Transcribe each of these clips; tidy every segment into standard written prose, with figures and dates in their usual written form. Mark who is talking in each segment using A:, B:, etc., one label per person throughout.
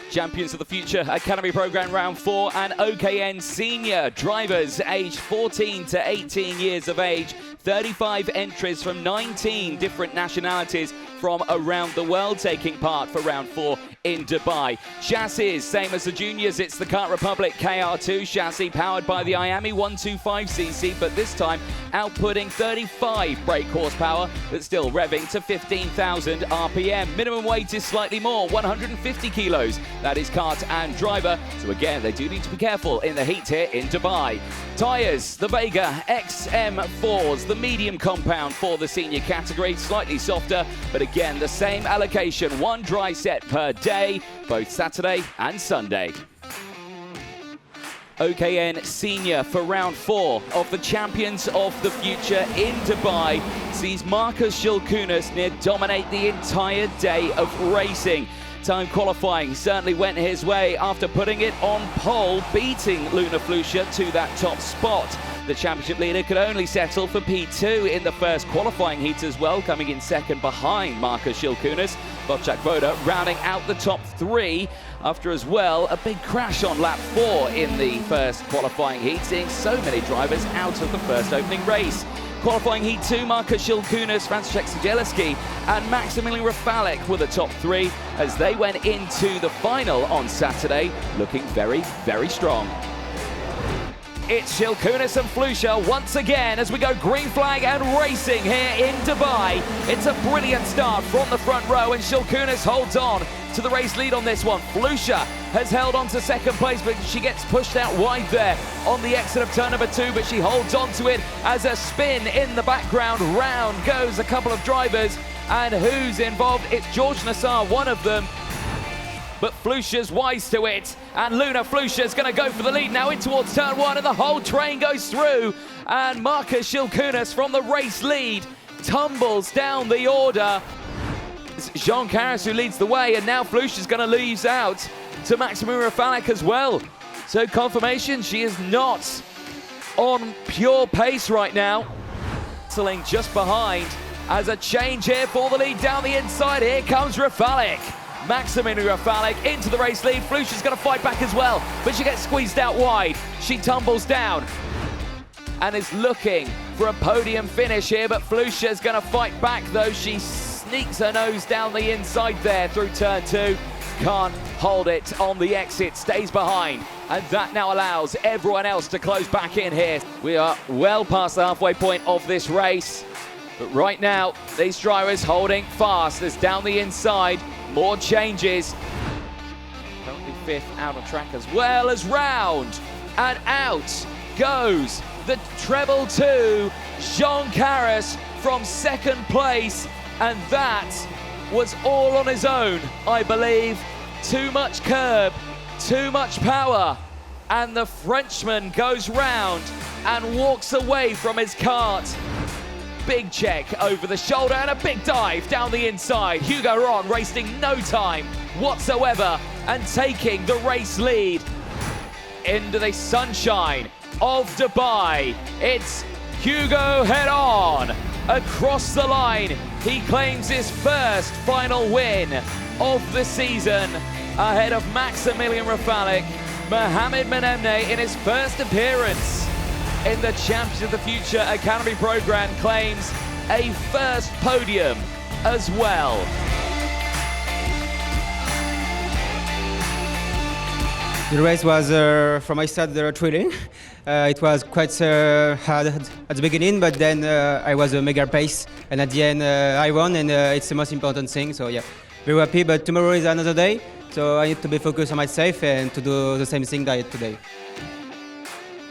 A: Champions of the Future Academy Program Round 4 and OKN Senior drivers aged 14 to 18 years of age. 35 entries from 19 different nationalities from around the world taking part for Round 4 in Dubai. Chassis, same as the juniors, it's the Kart Republic KR2 chassis powered by the IAMI 125cc, but this time outputting 35 brake horsepower, but still revving to 15,000 RPM. Minimum weight is slightly more, 150 kilos. That is kart and driver, so again, they do need to be careful in the heat here in Dubai. Tyres, the Vega XM4s, the medium compound for the senior category, slightly softer, but again, the same allocation, one dry set per day, both Saturday and Sunday. OKN Senior for Round 4 of the Champions of the Future in Dubai sees Markus Silkunas near dominate the entire day of racing. Time qualifying certainly went his way after putting it on pole, beating Luna Fluxa to that top spot. The championship leader could only settle for P2 in the first qualifying heat as well, coming in second behind Markus Silkunas. Bobchak Voda rounding out the top 3 after as well a big crash on lap 4 in the first qualifying heat, seeing so many drivers out of the first opening race. Qualifying Heat 2, Markus Silkunas, Franciszek Siedzielski and Maksymilian Rafalik were the top 3 as they went into the final on Saturday, looking very, very strong. It's Silkunas and Fluxa once again as we go green flag and racing here in Dubai. It's a brilliant start from the front row and Silkunas holds on to the race lead on this one. Fluxa has held on to second place, but she gets pushed out wide there on the exit of turn number 2, but she holds on to it as a spin in the background. Round goes a couple of drivers, and who's involved? It's George Nassar, one of them. But Fluxa's wise to it, and Luna Fluxa's going to go for the lead now in towards turn 1, and the whole train goes through, and Markus Silkunas from the race lead tumbles down the order. It's Jean Karras who leads the way, and now Fluxa's going to lose out to Maksymilian Rafalik as well. So confirmation, she is not on pure pace right now. Settling just behind as a change here for the lead down the inside. Here comes Rafalik. Maksymilian Rafalik into the race lead. Fluxa's going to fight back as well, but she gets squeezed out wide. She tumbles down and is looking for a podium finish here, but Fluxa's going to fight back though. She sneaks her nose down the inside there through turn 2. Can't hold it on the exit, stays behind, and that now allows everyone else to close back in here. We are well past the halfway point of this race, but right now these drivers holding fast as down the inside. More changes. Currently 5th out of track as well as round. And out goes the treble 2, Jean Karras from second place. And that was all on his own, I believe. Too much curb, too much power. And the Frenchman goes round and walks away from his kart. Big check over the shoulder and a big dive down the inside. Hugo Herrouin wasting no time whatsoever and taking the race lead into the sunshine of Dubai. It's Hugo Herrouin across the line. He claims his first final win of the season ahead of Maksymilian Rafalik. Mohammed Mneimneh in his first appearance in the Champions of the Future Academy Program claims a first podium as well.
B: The race was, from my side, thrilling. It was quite hard at the beginning, but then I was a mega pace, and at the end I won, and it's the most important thing. So yeah, very happy. But tomorrow is another day, so I need to be focused on myself and to do the same thing that I did today.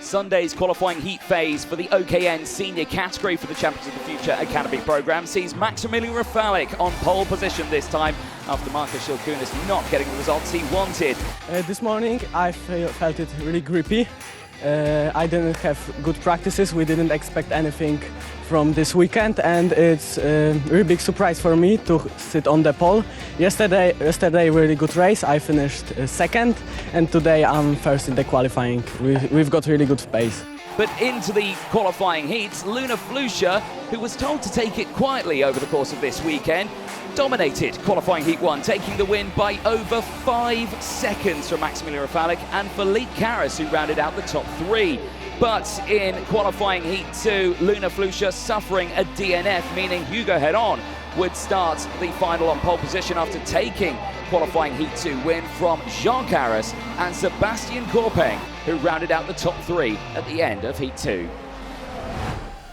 A: Sunday's qualifying heat phase for the OKN Senior category for the Champions of the Future Academy Program sees Maksymilian Rafalik on pole position this time after Markus Silkunas not getting the results he wanted.
C: This morning I felt it really grippy. I didn't have good practices. We didn't expect anything from this weekend, and it's a really big surprise for me to sit on the pole. Yesterday really good race. I finished second, and today I'm first in the qualifying. We've got really good pace.
A: But into the qualifying heats, Fluxa, who was told to take it quietly over the course of this weekend, dominated qualifying heat 1, taking the win by over 5 seconds from Maksymilian Rafalik and Jean Karras, who rounded out the top 3. But in qualifying heat 2, Fluxa suffering a DNF, meaning Hugo Herrouin would start the final on pole position after taking qualifying heat 2 win from Jean Karras and Sebastian Courpin, who rounded out the top 3 at the end of heat 2.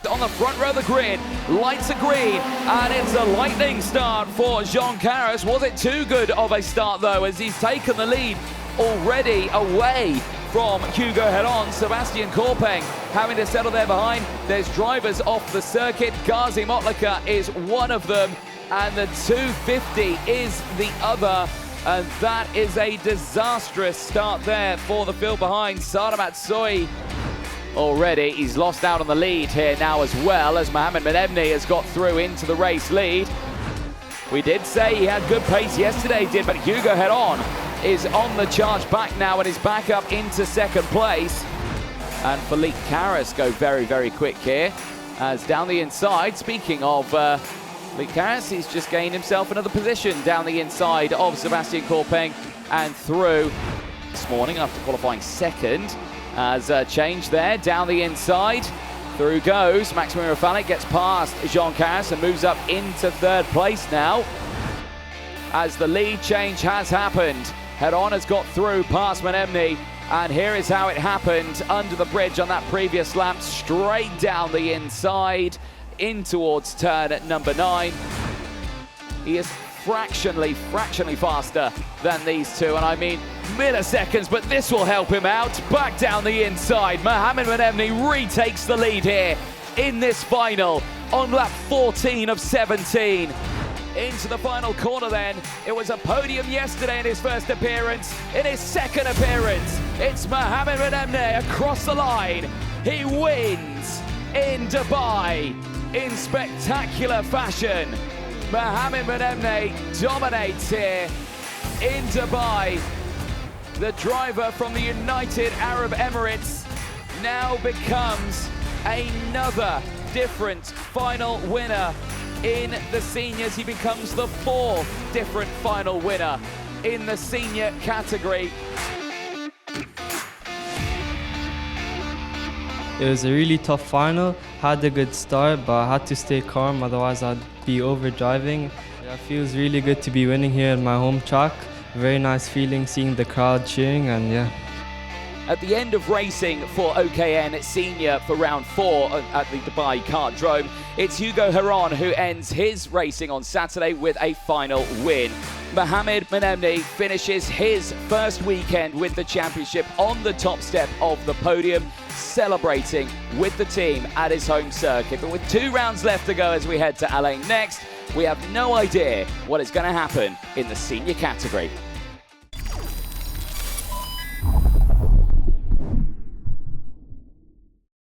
A: On the front row of the grid, lights are green, and it's a lightning start for Jean Karras. Was it too good of a start, though, as he's taken the lead already away from Hugo Herrouin? Sebastian Courpin having to settle there behind. There's drivers off the circuit. Gazi Motlaka is one of them, and the 250 is the other. And that is a disastrous start there for the field behind. Sada Matsui already, he's lost out on the lead here now, as well as Mohammed Mneimneh has got through into the race lead. We did say he had good pace yesterday, but Hugo Herrouin is on the charge back now and is back up into second place. And Jean Karras go very, very quick here, as down the inside, speaking of Jean Karras, he's just gained himself another position down the inside of Sebastian Courpin and through this morning after qualifying second. As a change there, down the inside, through goes Maksymilian Rafalik, gets past Jean Karras and moves up into third place now. As the lead change has happened, Herrouin has got through past Mneimneh, and here is how it happened under the bridge on that previous lap, straight down the inside, in towards turn at number 9. He is fractionally faster than these two, and I mean milliseconds, but this will help him out. Back down the inside, Mohammed Mneimneh retakes the lead here in this final on lap 14 of 17. Into the final corner then. It was a podium yesterday in his first appearance. In his second appearance, it's Mohammed Mneimneh across the line. He wins in Dubai in spectacular fashion. Mohammed Mneimneh dominates here in Dubai. The driver from the United Arab Emirates now becomes another different final winner in the seniors. He becomes the 4th different final winner in the senior category.
D: It was a really tough final. Had a good start, but I had to stay calm, otherwise I'd be overdriving. It feels really good to be winning here in my home track. Very nice feeling seeing the crowd cheering, and yeah.
A: At the end of racing for OKN Senior for round 4 at the Dubai Kartdrome, it's Hugo Herrouin who ends his racing on Saturday with a final win. Mohammed Mneimneh finishes his first weekend with the championship on the top step of the podium, celebrating with the team at his home circuit. But with 2 rounds left to go as we head to Alain next, we have no idea what is going to happen in the senior category.